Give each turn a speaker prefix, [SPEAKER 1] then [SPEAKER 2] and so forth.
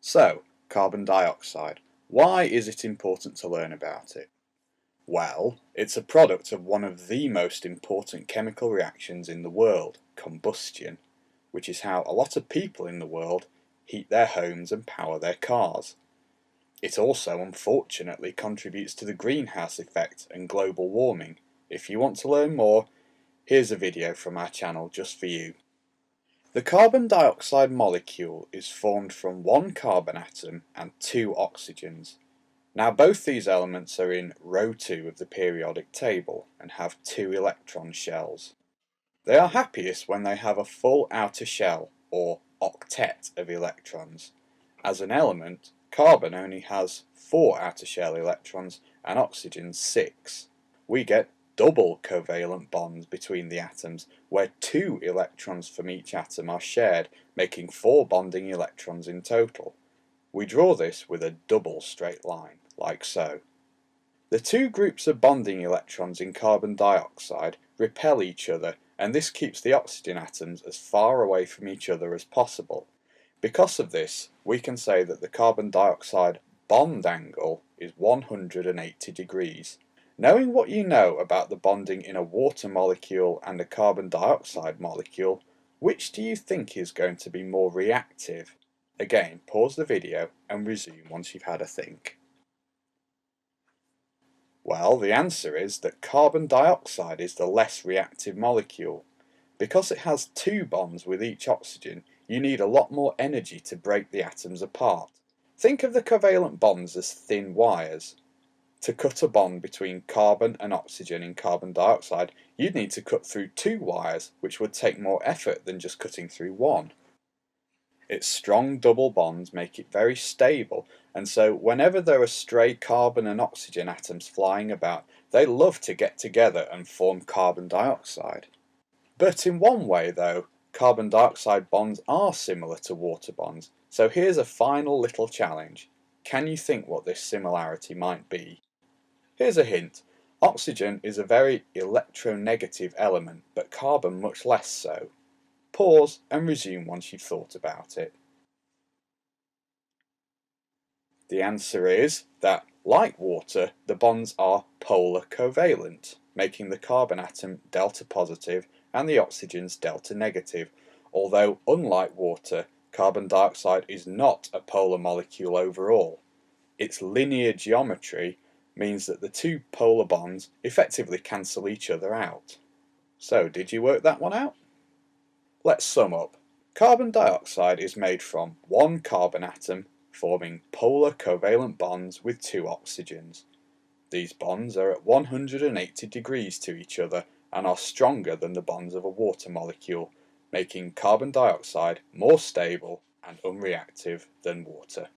[SPEAKER 1] So, carbon dioxide. Why is it important to learn about it? Well, it's a product of one of the most important chemical reactions in the world, combustion, which is how a lot of people in the world heat their homes and power their cars. It also unfortunately contributes to the greenhouse effect and global warming. If you want to learn more, here's a video from our channel just for you. The carbon dioxide molecule is formed from one carbon atom and two oxygens. Now both these elements are in row 2 of the periodic table and have 2 electron shells. They are happiest when they have a full outer shell, or octet of electrons. As an element, carbon only has 4 outer shell electrons and oxygen 6. We get double covalent bonds between the atoms, where 2 electrons from each atom are shared, making 4 bonding electrons in total. We draw this with a double straight line, like so. The two groups of bonding electrons in carbon dioxide repel each other, and this keeps the oxygen atoms as far away from each other as possible. Because of this, we can say that the carbon dioxide bond angle is 180 degrees. Knowing what you know about the bonding in a water molecule and a carbon dioxide molecule, which do you think is going to be more reactive? Again, pause the video and resume once you've had a think. Well, the answer is that carbon dioxide is the less reactive molecule. Because it has 2 bonds with each oxygen, you need a lot more energy to break the atoms apart. Think of the covalent bonds as thin wires. To cut a bond between carbon and oxygen in carbon dioxide, you'd need to cut through 2 wires, which would take more effort than just cutting through 1. Its strong double bonds make it very stable, and so whenever there are stray carbon and oxygen atoms flying about, they love to get together and form carbon dioxide. But in one way though, carbon dioxide bonds are similar to water bonds, so here's a final little challenge. Can you think what this similarity might be? Here's a hint. Oxygen is a very electronegative element, but carbon much less so. Pause and resume once you've thought about it. The answer is that, like water, the bonds are polar covalent, making the carbon atom delta positive and the oxygens delta negative, although unlike water, carbon dioxide is not a polar molecule overall. Its linear geometry means that the 2 polar bonds effectively cancel each other out. So, did you work that one out? Let's sum up. Carbon dioxide is made from 1 carbon atom forming polar covalent bonds with 2 oxygens. These bonds are at 180 degrees to each other and are stronger than the bonds of a water molecule, making carbon dioxide more stable and unreactive than water.